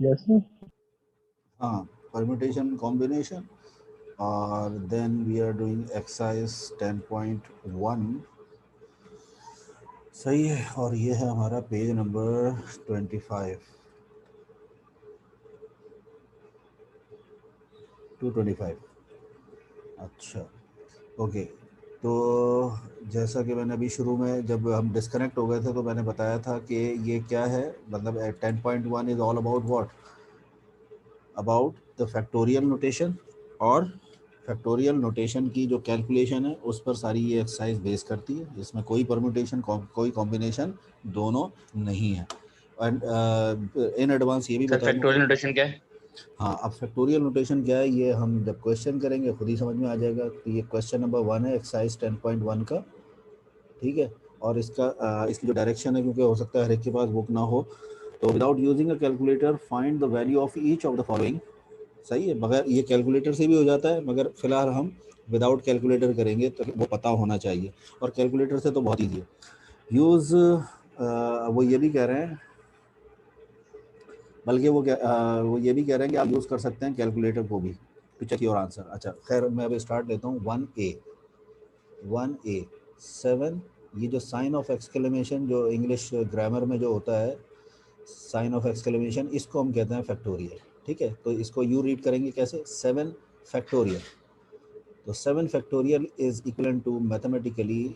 Yes, sir. हाँ, permutation combination. और then we are doing exercise 10.1. सही है। और ये है हमारा पेज नंबर 25 225। अच्छा, ओके। तो जैसा कि मैंने अभी शुरू में जब हम डिस्कनेक्ट हो गए थे तो मैंने बताया था कि ये क्या है, मतलब 10.1 is all about what, about the factorial notation. और फैक्टोरियल नोटेशन की जो कैलकुलेशन है उस पर सारी ये एक्सरसाइज बेस करती है। इसमें कोई परम्यूटेशन कोई कॉम्बिनेशन दोनों नहीं है। एंड इन एडवांस ये भी सर बता दूं, फैक्टोरियल नोटेशन क्या है? हाँ, अब फैक्टोरियल नोटेशन क्या है ये हम जब क्वेश्चन करेंगे खुद ही समझ में आ जाएगा। तो ये क्वेश्चन नंबर 1 है एक्सरसाइज 10.1 का, ठीक है। और इसकी जो डायरेक्शन है, क्योंकि हो सकता है हर एक के पास बुक ना हो, तो without using a calculator find the value of each of the following. सही है, मगर ये कैलकुलेटर से भी हो जाता है, मगर फिलहाल हम विदाउट कैलकुलेटर करेंगे तो वो पता होना चाहिए। और कैलकुलेटर से तो बहुत ईजी है यूज़। वो ये भी कह रहे हैं, बल्कि वो ये भी कह रहे हैं कि आप यूज़ कर सकते हैं कैलकुलेटर को भी टू चेक योर आंसर। अच्छा खैर, मैं अभी स्टार्ट लेता हूँ। 1A 7, ये जो साइन ऑफ एक्सक्लेमेशन जो इंग्लिश ग्रामर में जो होता है, साइन ऑफ एक्सक्लेमेशन, इसको हम कहते हैं फैक्टोरियल। ठीक है, तो इसको यू रीड करेंगे कैसे, 7 फैक्टोरियल। तो 7 factorial is equal to mathematically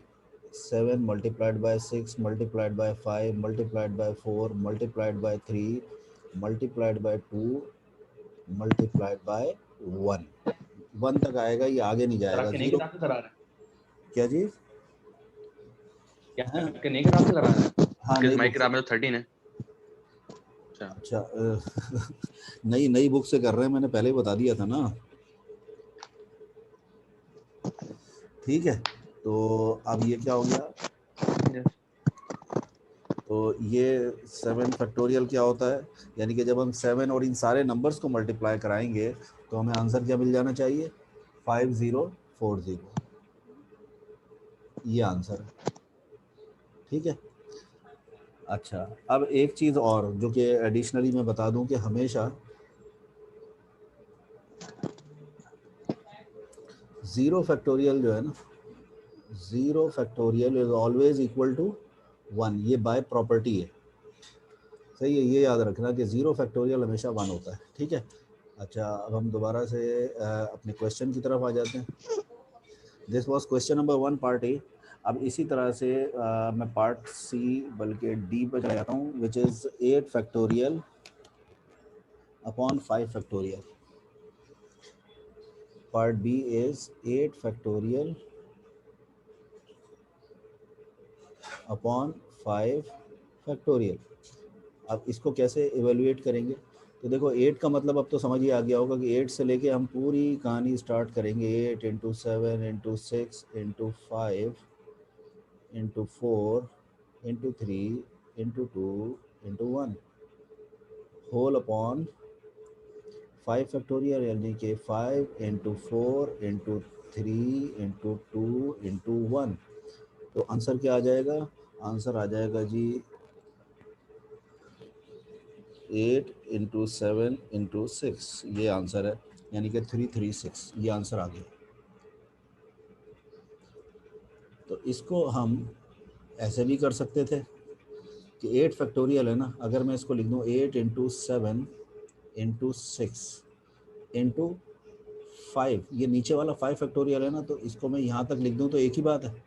7 multiplied by 6 multiplied by 5 multiplied by 4 multiplied by 3 multiplied by 2 multiplied by 1। 1 तक आएगा, ये आगे नहीं सर जाएगा। आपके नई जीरो किताब से करा रहे हैं? क्या चीज़ क्या है? आपके नई किताब से करा रहे हैं? हाँ, किस नई हमारी बुक से। किताब में तो 13 है। अच्छा नई बुक से कर रहे हैं, मैंने पहले ही बता दिया था ना। ठीक है, तो अब ये क्या हो गया, तो ये 7 फैक्टोरियल क्या होता है, यानी कि जब हम 7 और इन सारे नंबर्स को मल्टीप्लाई कराएंगे तो हमें आंसर क्या मिल जाना चाहिए, 5040। ये आंसर है। ठीक है। अच्छा, अब एक चीज़ और जो कि एडिशनली मैं बता दूं कि हमेशा 0 फैक्टोरियल जो है ना, 0 factorial is always equal to 1। ये बाय प्रॉपर्टी है। सही है, ये याद रखना कि 0 फैक्टोरियल हमेशा 1 होता है। ठीक है। अच्छा, अब हम दोबारा से अपने क्वेश्चन की तरफ आ जाते हैं। This was question number 1 part A. अब इसी तरह से मैं पार्ट सी बल्कि डी पर चला जाता हूँ, which is 8 factorial upon 5 factorial. Part B is 8 factorial upon 5 factorial. अब इसको कैसे इवेलुएट करेंगे, तो देखो 8 का मतलब अब तो समझ ही आ गया होगा कि 8 से लेके हम पूरी कहानी स्टार्ट करेंगे। 8 into 7 into 6 into 5 into 4 into 3 into 2 into 1 whole upon 5 factorial, यानी कि 5 इंटू 4 इंटू 3 इंटू 2 इंटू 1। तो आंसर क्या आ जाएगा, आंसर आ जाएगा जी 8 इंटू 7 इंटू 6, ये आंसर है, यानी कि 336। ये आंसर आ गया। तो इसको हम ऐसे भी कर सकते थे कि 8 फैक्टोरियल है ना, अगर मैं इसको लिख दूँ 8 इंटू 7 इंटू 6 इंटू 5, ये नीचे वाला 5 फैक्टोरियल है ना, तो इसको मैं यहाँ तक लिख दूँ तो एक ही बात है।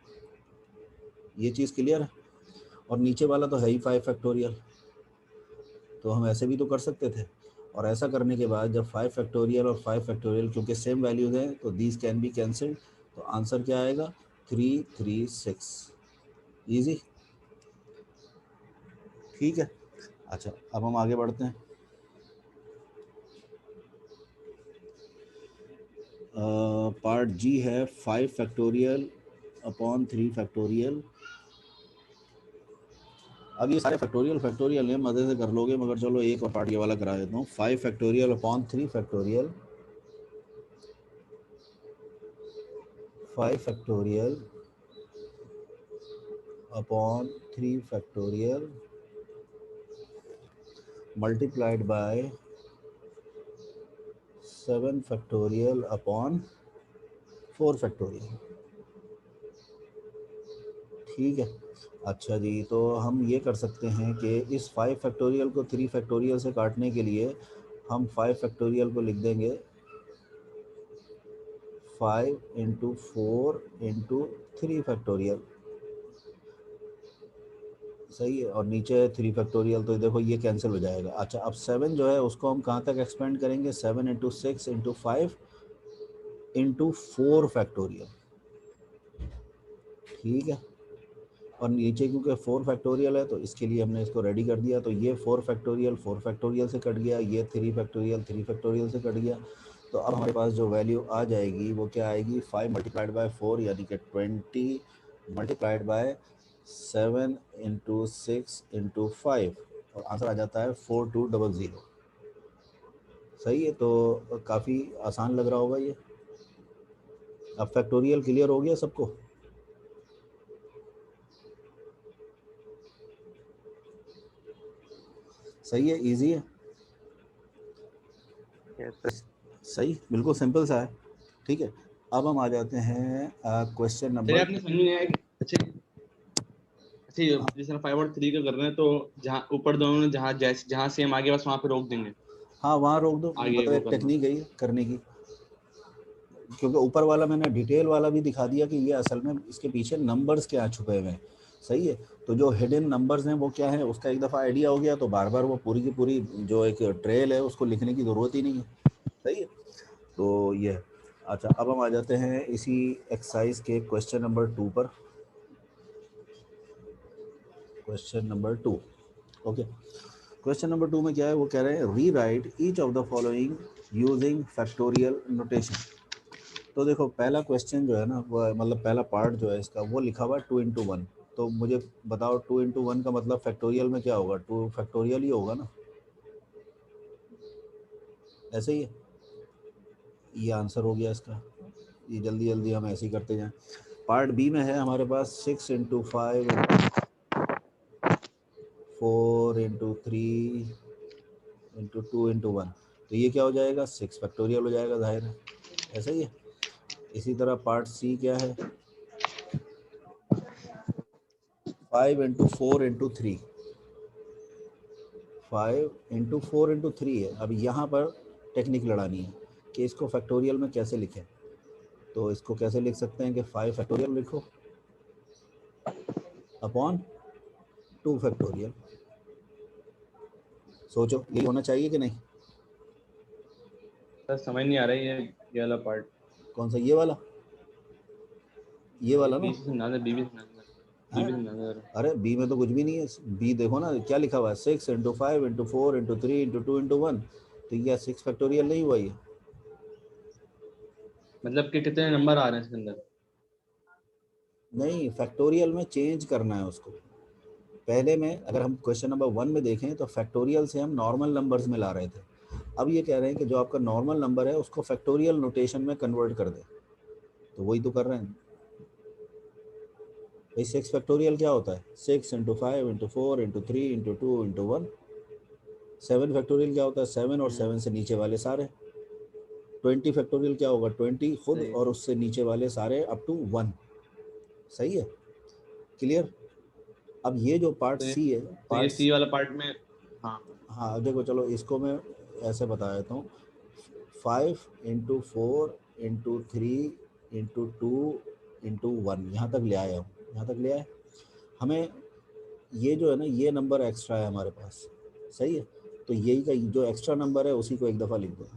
ये चीज़ क्लियर है। और नीचे वाला तो है ही 5 फैक्टोरियल, तो हम ऐसे भी तो कर सकते थे। और ऐसा करने के बाद जब 5 फैक्टोरियल और 5 फैक्टोरियल क्योंकि सेम वैल्यूज हैं तो दीज कैन बी कैंसिल्ड, तो आंसर क्या आएगा 336। इजी। ठीक है। अच्छा, अब हम आगे बढ़ते हैं। पार्ट जी है 5 फैक्टोरियल अपॉन 3 फैक्टोरियल। अब ये सारे फैक्टोरियल हैं, मज़े से कर लोगे, मगर चलो एक और पार्ट ये वाला करा देता हूँ। 5 factorial upon 3 factorial, 5 factorial upon 3 factorial multiplied by 7 factorial upon 4 factorial. ठीक है। अच्छा जी, तो हम ये कर सकते हैं कि इस 5 फैक्टोरियल को 3 फैक्टोरियल से काटने के लिए हम 5 फैक्टोरियल को लिख देंगे 5 इंटू 4 इंटू 3 फैक्टोरियल। सही है। और नीचे 3 फैक्टोरियल, तो देखो ये कैंसिल हो जाएगा। अच्छा, अब 7 जो है उसको हम कहाँ तक एक्सपेंड करेंगे? 7 इंटू 6 इंटू 5 इंटू 4 फैक्टोरियल। ठीक है। और नीचे क्योंकि 4 फैक्टोरियल है तो इसके लिए हमने इसको रेडी कर दिया। तो ये 4 फैक्टोरियल से कट गया, ये 3 फैक्टोरियल से कट गया। तो अब हमारे पास जो वैल्यू आ जाएगी वो क्या आएगी? 5 मल्टीप्लाइड बाय 4 यानी कि 20 मल्टीप्लाइड बाय 7 इंटू 6 इंटू 5, और आंसर आ जाता है 4200। सही है। तो काफ़ी आसान लग रहा होगा ये। अब फैक्टोरियल क्लियर हो गया सबको? सही है, इजी है। Yes sir. सही, बिल्कुल सिंपल सा है। ठीक है। अब हम आ जाते हैं क्वेश्चन सर नंबर। आपने समझ नहीं आया कि अच्छा अच्छा जैसे 5 और 3 का कर रहे हैं तो जहाँ ऊपर दोनों में जहाँ सेम आगे बस वहाँ पे रोक देंगे, हाँ, वहाँ रोक दो, आगे मतलब वो एक करना। टेक्निक है ये करने की। क्योंकि ऊपर वाला मैंने डिटेल वाला भी दिखा दिया कि ये असल में इसके पीछे नंबर्स क्या छुपे हुए हैं। सही है। तो जो हिडन नंबर्स हैं वो क्या है, उसका एक दफ़ा आइडिया हो गया तो बार बार वो पूरी की पूरी जो एक ट्रेल है उसको लिखने की ज़रूरत ही नहीं है। सही है। तो ये है। अच्छा, अब हम आ जाते हैं इसी एक्सरसाइज के क्वेश्चन नंबर 2 पर। Question number 2। Okay. Question number 2 में क्या है, वो कह रहे हैं री right each of the following using factorial notation. तो देखो पहला क्वेश्चन जो है ना, वो मतलब पहला पार्ट जो है इसका वो लिखा हुआ है 2 इंटू 1। तो मुझे बताओ 2 इंटू 1 का मतलब फैक्टोरियल में क्या होगा? 2 फैक्टोरियल ही होगा ना, ऐसे ही है। ये आंसर हो गया इसका। ये जल्दी जल्दी हम ऐसे ही करते जाएं। पार्ट बी में है हमारे पास 6 into 5 into 4 into 3 into 2 into 1। तो ये क्या हो जाएगा? 6 फैक्टोरियल हो जाएगा, जाहिर है। ऐसा ही है। इसी तरह पार्ट सी क्या है? 5 इंटू 4 इंटू 3, 5 इंटू 4 इंटू 3 है। अब यहाँ पर टेक्निक लड़ानी है कि इसको फैक्टोरियल में कैसे लिखें। तो इसको कैसे लिख सकते हैं कि 5 फैक्टोरियल लिखो अपॉन 2 फैक्टोरियल। सोचो, ये होना चाहिए कि नहीं? सर समझ नहीं आ रहा है ये वाला पार्ट। कौन सा? ये वाला? ये नहीं वाला ना? बी से समझा दे, बी भी समझा दे, बी हाँ। भी समझा दे। अरे बी में तो कुछ भी नहीं है। बी देखो ना क्या लिखा हुआ है, 6 into 5 into 4 into 3 into 2 into 1। तो ये 6 फैक्टोरियल नहीं हुआ ये? मतलब कि कितने नंबर आ रहे हैं इसके अंदर? नहीं, फैक्टोरियल में चेंज करना है उसको। पहले में अगर हम क्वेश्चन नंबर 1 में देखें तो फैक्टोरियल से हम नॉर्मल नंबर्स में ला रहे थे। अब ये कह रहे हैं कि जो आपका नॉर्मल नंबर है उसको फैक्टोरियल नोटेशन में कन्वर्ट कर दें। तो वही तो कर रहे हैं भाई। 6 फैक्टोरियल क्या होता है? 6 into 5 into 4 into 3 into 2 into 1। 7 factorial क्या होता है? 7 और 7 से नीचे वाले सारे। 20 फैक्टोरियल क्या होगा? 20 खुद सही। और उससे नीचे वाले सारे अप टू 1। सही है। क्लियर। अब ये जो पार्ट तो ये सी है, तो ये पार्ट, सी वाला पार्ट में। हाँ। हाँ देखो चलो इसको मैं ऐसे बता देता हूँ। 5 इंटू 4 इंटू 3 इंटू 2 इंटू 1, यहाँ तक ले आया हूँ। यहाँ तक ले आए। हमें ये जो है ना, ये नंबर एक्स्ट्रा है हमारे पास। सही है। तो यही का जो एक्स्ट्रा नंबर है उसी को एक दफ़ा लिख दो।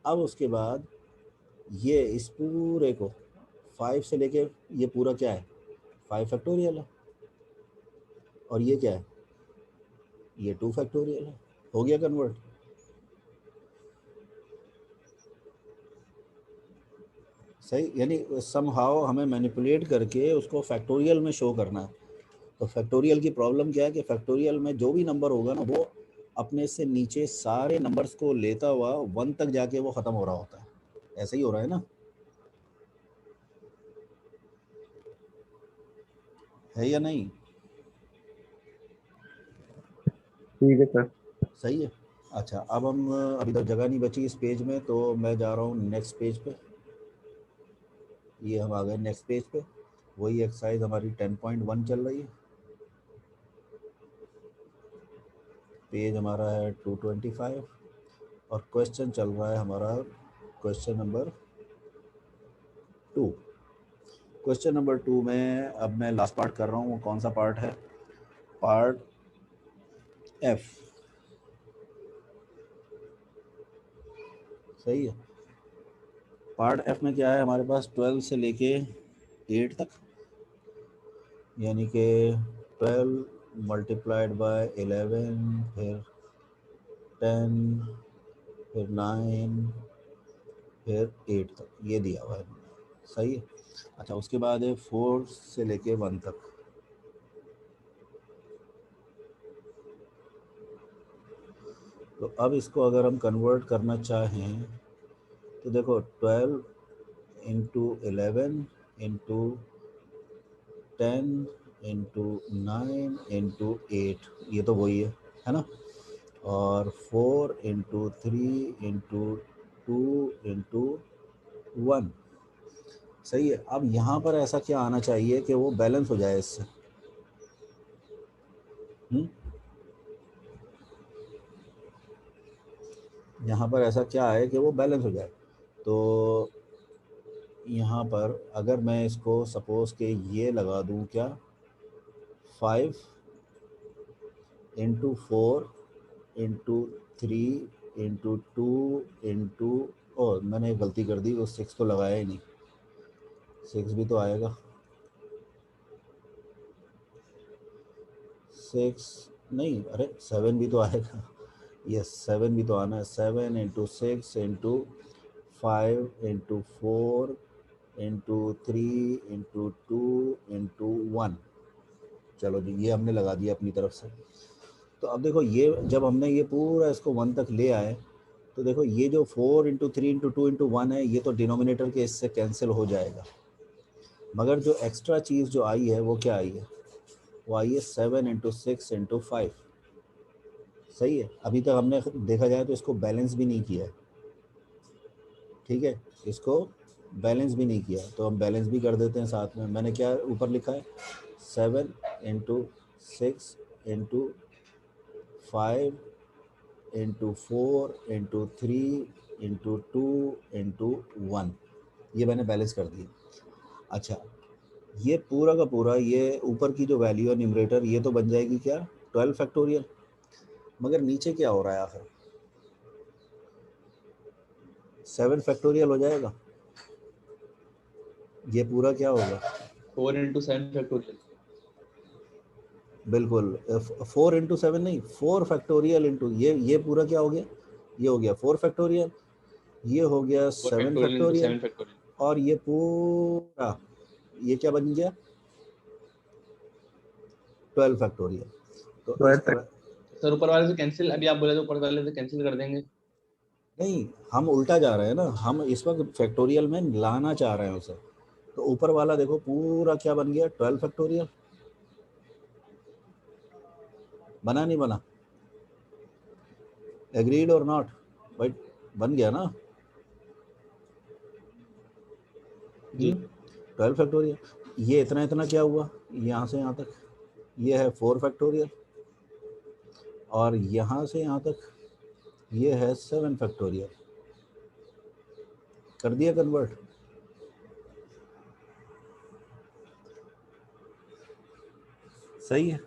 अब उसके बाद ये इस पूरे को 5 से लेके ये पूरा क्या है? 5 फैक्टोरियल है। और ये क्या है? ये 2 फैक्टोरियल है। हो गया कन्वर्ट। सही, यानी समहाउ हमें मैनिपुलेट करके उसको फैक्टोरियल में शो करना है। तो फैक्टोरियल की प्रॉब्लम क्या है कि फैक्टोरियल में जो भी नंबर होगा ना वो अपने से नीचे सारे नंबर्स को लेता हुआ 1 तक जाके वो ख़त्म हो रहा होता है। ऐसा ही हो रहा है ना? है या नहीं? ठीक है सर। सही है। अच्छा, अब हम अभी तक जगह नहीं बची इस पेज में, तो मैं जा रहा हूँ नेक्स्ट पेज पे। ये हम आ गए नेक्स्ट पेज पे। वही एक्सरसाइज हमारी 10.1 चल रही है। पेज हमारा है 225 और क्वेश्चन चल रहा है हमारा क्वेश्चन नंबर 2। क्वेश्चन नंबर 2 में अब मैं लास्ट पार्ट कर रहा हूँ। वो कौन सा पार्ट है? Part F. सही है। पार्ट एफ में क्या है हमारे पास? 12 से लेके 8 तक, यानी कि 12 मल्टीप्लाइड बाय 11, फिर 10, फिर 9, फिर 8 तक, ये दिया हुआ है। सही है। अच्छा, उसके बाद है 4 से लेके 1 तक। तो अब इसको अगर हम कन्वर्ट करना चाहें तो देखो 12 इंटू 11 इंटू 10 इंटू 9 इंटू 8, ये तो वही है ना। और 4 इंटू 3 इंटू 2 इंटू 1। सही है। अब यहाँ पर ऐसा क्या आना चाहिए कि वो बैलेंस हो जाए इससे। यहाँ पर ऐसा क्या है कि वो बैलेंस हो जाए। तो यहाँ पर अगर मैं इसको सपोज के ये लगा दूँ क्या, 5 इंटू 4 इंटू 3 इंटू 2 इंटू, और मैंने गलती कर दी, वो 6 तो लगाया ही नहीं। 6 भी तो आएगा। 6 नहीं, अरे 7 भी तो आएगा। यस, 7 भी तो आना है। 7 into 6 into 5 into 4 into 3 into 2 into 1। चलो जी, ये हमने लगा दिया अपनी तरफ से। तो अब देखो, ये जब हमने ये पूरा इसको 1 तक ले आए, तो देखो ये जो 4 इंटू 3 इंटू 2 इंटू 1 है, ये तो डिनोमिनेटर के इससे कैंसिल हो जाएगा। मगर जो एक्स्ट्रा चीज़ जो आई है वो क्या आई है? वो आई है 7 इंटू 6 इंटू 5। सही है। अभी तक हमने देखा जाए तो इसको बैलेंस भी नहीं किया है। ठीक है, इसको बैलेंस भी नहीं किया, तो हम बैलेंस भी कर देते हैं साथ में। मैंने क्या ऊपर लिखा है? 7 into 6 into 5 into 4 into 3 into 2 into 1। ये मैंने बैलेंस कर दिया। अच्छा, ये पूरा का पूरा, ये ऊपर की जो वैल्यू है न्यूमरेटर, ये तो बन जाएगी क्या, 12 फैक्टोरियल। मगर नीचे क्या हो रहा है आखिर? 7 फैक्टोरियल हो जाएगा। ये पूरा क्या होगा? 4 इंटू 7 फैक्टोरियल। बिल्कुल, 4 इंटू 7 नहीं, 4 फैक्टोरियल इंटू ये पूरा क्या हो गया? ये हो गया 4 फैक्टोरियल, ये हो गया 4 7 फैक्टोरियल इंटू फैक्टोरियल, 7 फैक्टोरियल। और ये पूरा ये क्या बन गया? 12 फैक्टोरियल। तो इस तरह सर ऊपर वाले से कैंसिल, अभी आप बोले तो ऊपर वाले से कैंसिल कर देंगे। नहीं, हम उल्टा जा रहे हैं ना, हम इस वक्त फैक्टोरियल में लाना चाह रहे हैं उसे। तो ऊपर वाला देखो पूरा क्या बन गया, 12 फैक्टोरियल। बना नहीं बना? एग्रीड और नॉट? भाई बन गया ना। जी 12 फैक्टोरियल। ये इतना इतना क्या हुआ यहाँ से यहाँ तक? ये है 4 फैक्टोरियल, और यहाँ से यहाँ तक ये है 7 फैक्टोरियल। कर दिया कन्वर्ट? सही है।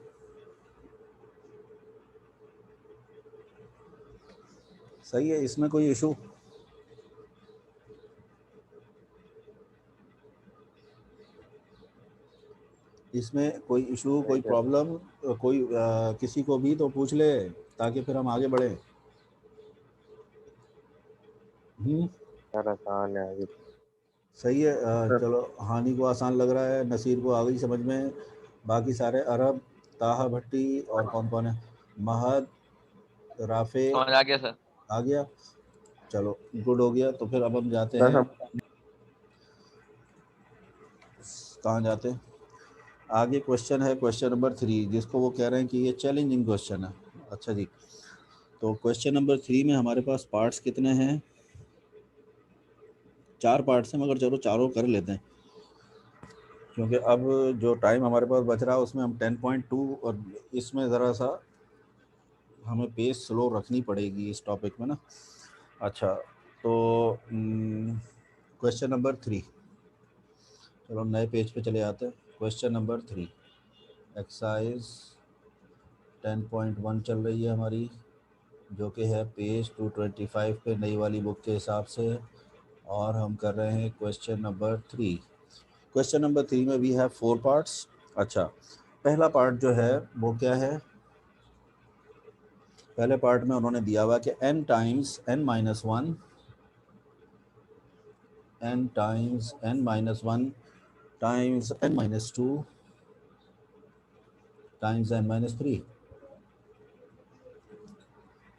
सही है, इसमें कोई इशू? इसमें कोई इशू, कोई प्रॉब्लम, कोई किसी को भी तो पूछ ले, ताकि फिर हम आगे बढ़ें। सर आसान है अभी। सही है। चलो, हानि को आसान लग रहा है, नसीर को आ गई समझ में। बाकी सारे अरब, ताहा भट्टी और कौन कौन है, महद, राफे, समझ आ गया सर। आ गया। चलो गुड हो गया। तो फिर अब हम जाते सर हैं, हम कहाँ जाते हैं? आगे क्वेश्चन है क्वेश्चन नंबर 3, जिसको वो कह रहे हैं कि ये चैलेंजिंग क्वेश्चन है। अच्छा जी, तो क्वेश्चन नंबर 3 में हमारे पास पार्ट्स कितने हैं? 4 पार्ट्स हैं, मगर चलो चारों कर लेते हैं, क्योंकि अब जो टाइम हमारे पास बच रहा है उसमें हम 10.2 और इसमें ज़रा सा हमें पेस स्लो रखनी पड़ेगी इस टॉपिक में ना। अच्छा, तो क्वेश्चन नंबर 3, चलो नए पेज पे चले आते हैं। क्वेश्चन नंबर 3, एक्सरसाइज 10.1 चल रही है हमारी, जो कि है पेज 225 पे नई वाली बुक के हिसाब से, और हम कर रहे हैं क्वेश्चन नंबर 3। क्वेश्चन नंबर 3 में वी हैव 4 पार्ट्स। अच्छा, पहला पार्ट जो है वो क्या है? पहले पार्ट में उन्होंने दिया हुआ कि n times n minus 1 n times n minus 1 times n minus 2 times n minus 3।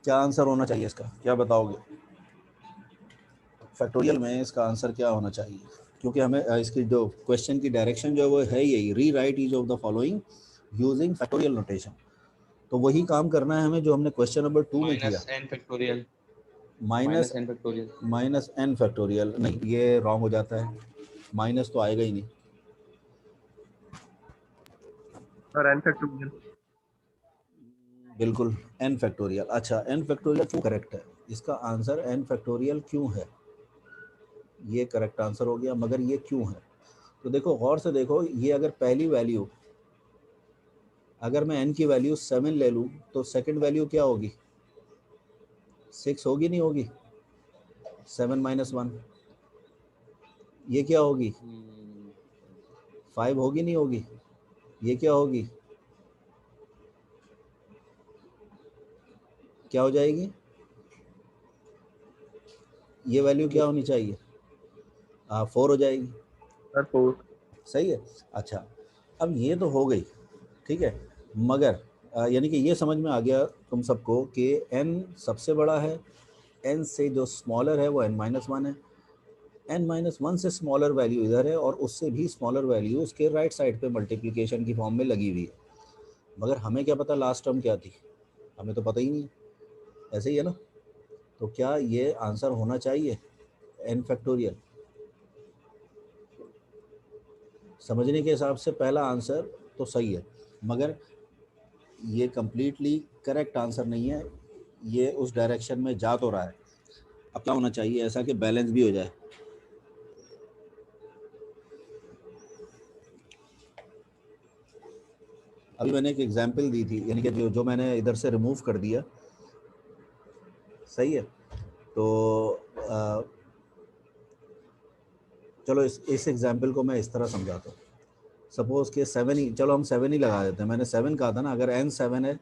क्या आंसर होना चाहिए इसका? क्या बताओगे? फैक्टोरियल में इसका आंसर क्या होना चाहिए? क्योंकि हमें इसकी जो क्वेश्चन की डायरेक्शन जो है वो है यही, री right each of the following using factorial notation. तो वही काम करना है हमें जो हमने क्वेश्चन नंबर 2 में किया। -n factorial minus -n factorial minus n factorial नहीं, ये रॉन्ग हो जाता है, माइनस तो आएगा ही नहीं। और n फैक्टोरियल बिल्कुल n फैक्टोरियल। अच्छा, n फैक्टोरियल क्यों करेक्ट है? इसका आंसर n फैक्टोरियल क्यों है, ये करेक्ट आंसर हो गया, मगर ये क्यों है? तो देखो गौर से देखो, ये अगर पहली वैल्यू, अगर मैं n की वैल्यू 7 ले लूँ तो सेकंड वैल्यू क्या होगी? 6 होगी नहीं होगी? 7 माइनस 1 ये क्या होगी? 5 होगी नहीं होगी? ये क्या होगी? क्या हो जाएगी? ये वैल्यू क्या होनी चाहिए? 4 हो जाएगी। सर 4 सही है। अच्छा, अब ये तो हो गई, ठीक है, मगर यानी कि ये समझ में आ गया तुम सबको कि n सबसे बड़ा है, n से जो स्मॉलर है वो n माइनस 1 है, n माइनस 1 से स्मॉलर वैल्यू इधर है और उससे भी स्मॉलर वैल्यू उसके राइट साइड पे मल्टीप्लिकेशन की फॉर्म में लगी हुई है। मगर हमें क्या पता लास्ट टर्म क्या थी? हमें तो पता ही नहीं, ऐसे ही है ना। तो क्या ये आंसर होना चाहिए n फैक्टोरियल? समझने के हिसाब से पहला आंसर तो सही है, मगर ये कंप्लीटली करेक्ट आंसर नहीं है, ये उस डायरेक्शन में जा तो रहा है। अब क्या होना चाहिए ऐसा कि बैलेंस भी हो जाए? अभी मैंने एक एग्जांपल दी थी, यानी कि जो मैंने इधर से रिमूव कर दिया, सही है। तो चलो इस एग्जांपल को मैं इस तरह समझाता हूँ। सपोज के 7 ही, चलो हम 7 ही लगा देते हैं। मैंने 7 कहा था ना, अगर n 7 है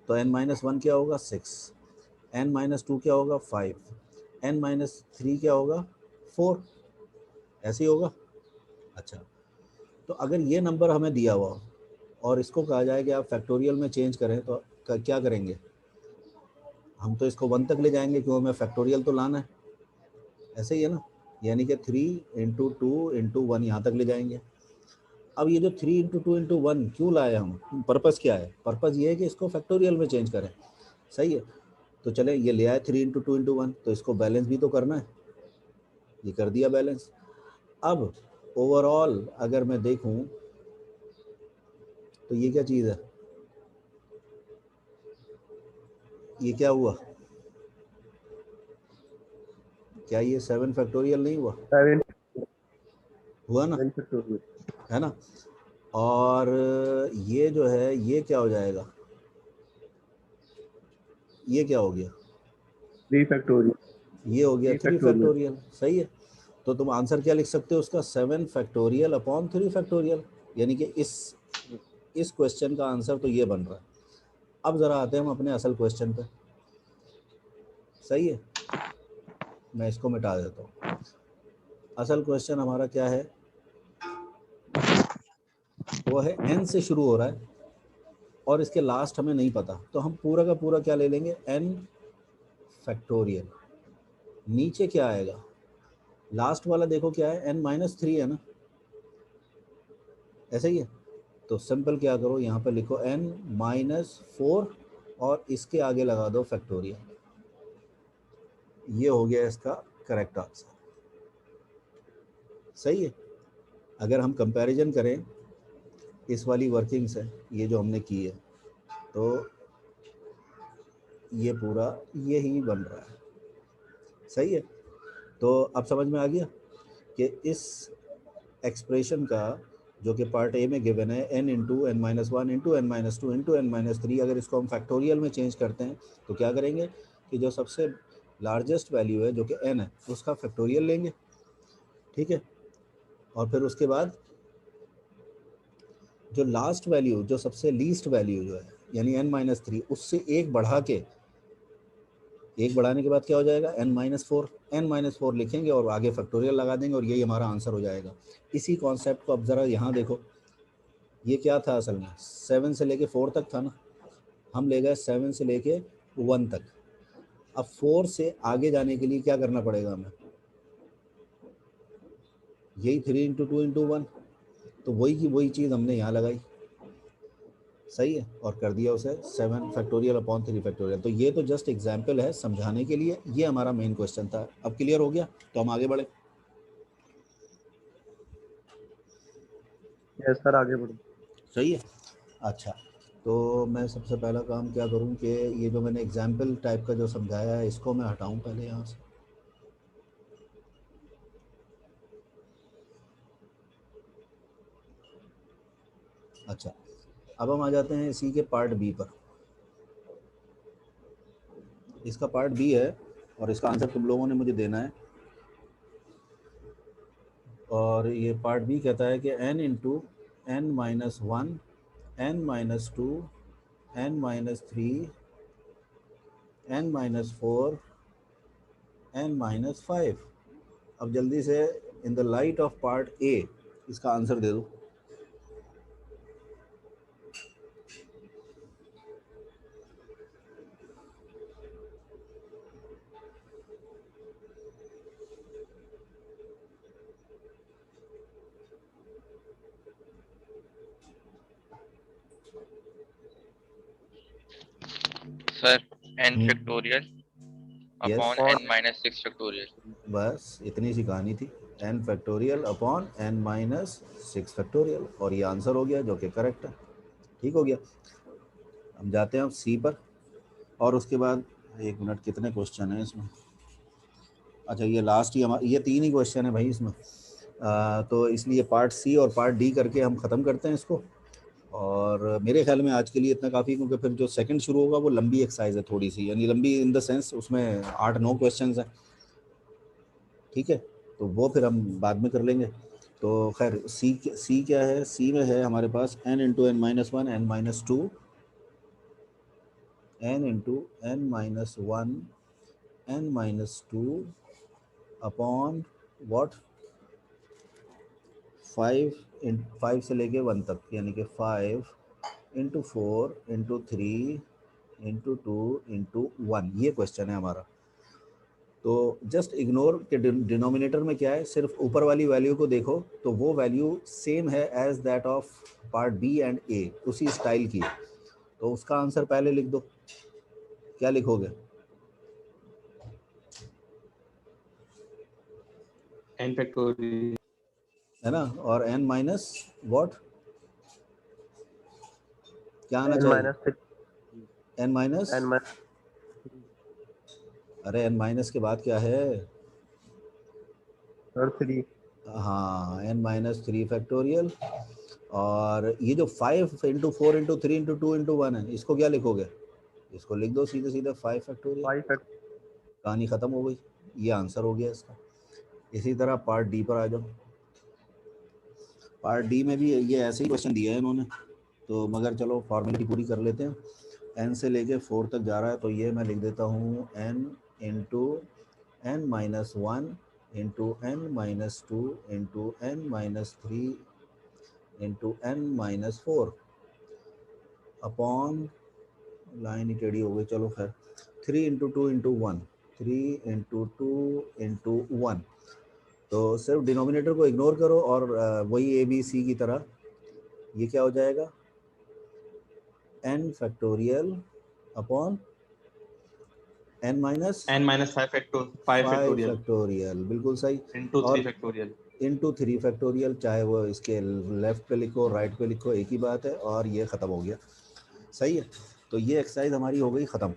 तो n माइनस 1 क्या होगा? 6, n माइनस 2 क्या होगा? 5, n माइनस 3 क्या होगा? 4, ऐसे ही होगा। अच्छा, तो अगर ये नंबर हमें दिया हुआ और इसको कहा जाए कि आप फैक्टोरियल में चेंज करें तो क्या करेंगे? हम तो इसको 1 तक ले जाएंगे, क्यों? हमें फैक्टोरियल तो लाना है, ऐसे ही है ना। यानी कि 3 इंटू 2 इंटू 1 यहाँ तक ले जाएंगे। अब ये जो 3 इंटू 2 इंटू 1 क्यों लाए हम? पर्पज़ क्या है? पर्पज़ ये है कि इसको फैक्टोरियल में चेंज करें, सही है। तो चले ये ले आए 3 इंटू 2 इंटू 1, तो इसको बैलेंस भी तो करना है, ये कर दिया बैलेंस। अब ओवरऑल अगर मैं देखूं तो ये क्या चीज़ है? ये क्या हुआ? क्या ये 7 फैक्टोरियल नहीं हुआ? 7 हुआ ना, फैक्टोरियल है ना। और ये जो है ये क्या हो जाएगा? ये क्या हो गया? 3 फैक्टोरियल ये हो गया 3 फैक्टोरियल फैक्टोरियल, सही है। तो तुम आंसर क्या लिख सकते हो उसका? 7 फैक्टोरियल अपॉन 3 फैक्टोरियल, यानी कि इस क्वेश्चन का आंसर तो ये बन रहा है। अब ज़रा आते हैं हम अपने असल क्वेश्चन पे, सही है। मैं इसको मिटा देता हूँ। असल क्वेश्चन हमारा क्या है? वो है n से शुरू हो रहा है और इसके लास्ट हमें नहीं पता, तो हम पूरा का पूरा क्या ले लेंगे? n factorial. नीचे क्या आएगा? लास्ट वाला देखो क्या है? n माइनस 3 है ना, ऐसा ही है। तो सिंपल क्या करो, यहाँ पे लिखो n माइनस 4 और इसके आगे लगा दो फैक्टोरियल। ये हो गया इसका करेक्ट आंसर। सही है। अगर हम कंपैरिजन करें इस वाली वर्किंग से, ये जो हमने की है, तो ये पूरा यही बन रहा है। सही है। तो अब समझ में आ गया कि इस एक्सप्रेशन का जो कि पार्ट ए में गिवन है n into N minus one into N minus two into N minus three, अगर इसको हम फैक्टोरियल में चेंज करते हैं तो क्या करेंगे कि जो सबसे लार्जेस्ट वैल्यू है जो कि n है उसका फैक्टोरियल लेंगे। ठीक है। और फिर उसके बाद जो लास्ट वैल्यू, जो सबसे लीस्ट वैल्यू जो है यानी n माइनस थ्री, उससे एक बढ़ा के, एक बढ़ाने के बाद क्या हो जाएगा n minus four, n minus four लिखेंगे और आगे फैक्टोरियल लगा देंगे और यही हमारा आंसर हो जाएगा। इसी कॉन्सेप्ट को अब ज़रा यहाँ देखो, ये क्या था असल में, 7 से लेके 4 तक था ना, हम ले गए 7 से लेके 1 तक। अब 4 से आगे जाने के लिए क्या करना पड़ेगा हमें, यही 3 इंटू टू इंटू वन, तो वही की वही चीज़ हमने यहाँ लगाई। सही है। और कर दिया उसे 7 फैक्टोरियल अपॉन 3 फैक्टोरियल। तो ये तो जस्ट एग्जाम्पल है समझाने के लिए, ये हमारा मेन क्वेश्चन था। अब क्लियर हो गया तो हम आगे बढ़े। यस सर, आगे बढ़ो। सही है। अच्छा, तो मैं सबसे पहला काम क्या करूं कि ये जो मैंने एग्जाम्पल टाइप का जो समझाया है इसको मैं हटाऊं पहले यहाँ से। अच्छा, अब हम आ जाते हैं इसी के पार्ट बी पर। इसका पार्ट बी है और इसका आंसर तुम लोगों ने मुझे देना है। और ये पार्ट बी कहता है कि n into N minus one, n minus two, n minus three, n minus four, n minus five. अब जल्दी से in the light of part A इसका आंसर दे दो। Sir n factorial yes, upon n minus 6 factorial. बस इतनी सी कहानी थी, n factorial upon n minus 6 factorial, और ये आंसर हो गया जो कि करेक्ट है। ठीक हो गया। हम जाते हैं अब सी पर, और उसके बाद एक मिनट, कितने क्वेश्चन हैं इसमें। अच्छा, ये लास्ट ही हमारा, ये 3 ही क्वेश्चन है भाई इसमें। तो इसलिए पार्ट सी और पार्ट डी करके हम ख़त्म करते हैं इसको। और मेरे ख्याल में आज के लिए इतना काफ़ी, क्योंकि फिर जो सेकंड शुरू होगा वो लंबी एक्सरसाइज है थोड़ी सी, यानी लंबी इन द सेंस उसमें 8-9 क्वेश्चन हैं। ठीक है, तो वो फिर हम बाद में कर लेंगे। तो खैर सी क्या है, सी में है हमारे पास n into N minus one, n minus two, n into N minus one, n minus two upon what 5 से लेके 1 तक, यानी कि 5 इंटू 4 इंटू 3 इंटू 2 इंटू 1, ये क्वेश्चन है हमारा। तो जस्ट इग्नोर के डिनोमिनेटर में क्या है, सिर्फ ऊपर वाली वैल्यू को देखो तो वो वैल्यू सेम है as that of part B and A, उसी स्टाइल की है। तो उसका आंसर पहले लिख दो। क्या लिखोगे? n factorial. है ना, और n माइनस वॉट, क्या आना एन चाहिए? Minus three, n minus, n minus अरे n माइनस के बाद क्या है? और थ्री। हाँ, n माइनस 3 फैक्टोरियल। और ये जो 5 इंटू 4 इंटू 3 इंटू 2 इंटू 1 है, इसको क्या लिखोगे? इसको लिख दो सीधे सीधे 5 फैक्टोरियल, 5 कहानी ख़त्म हो गई। ये आंसर हो गया इसका। इसी तरह पार्ट डी पर आ जाओ। पार्ट डी में भी ये ऐसे ही क्वेश्चन दिया है इन्होंने, तो मगर चलो फॉर्मेलिटी पूरी कर लेते हैं। n से लेके 4 तक जा रहा है, तो ये मैं लिख देता हूँ n into N minus one into N minus two into N minus three into N minus four upon, line ही टेढ़ी हो गई, चलो खैर, 3 into two into one, 3 into two into one. तो सिर्फ डिनोमिनेटर को इग्नोर करो और वही ए बी सी की तरह, ये क्या हो जाएगा, n factorial upon n minus n minus 5 factorial factorial, बिल्कुल सही। into और 3 factorial। इंटू 3 फैक्टोरियल, चाहे वो इसके लेफ्ट पे लिखो राइट पे लिखो एक ही बात है, और ये ख़त्म हो गया। सही है, तो ये एक्सरसाइज हमारी हो गई ख़त्म।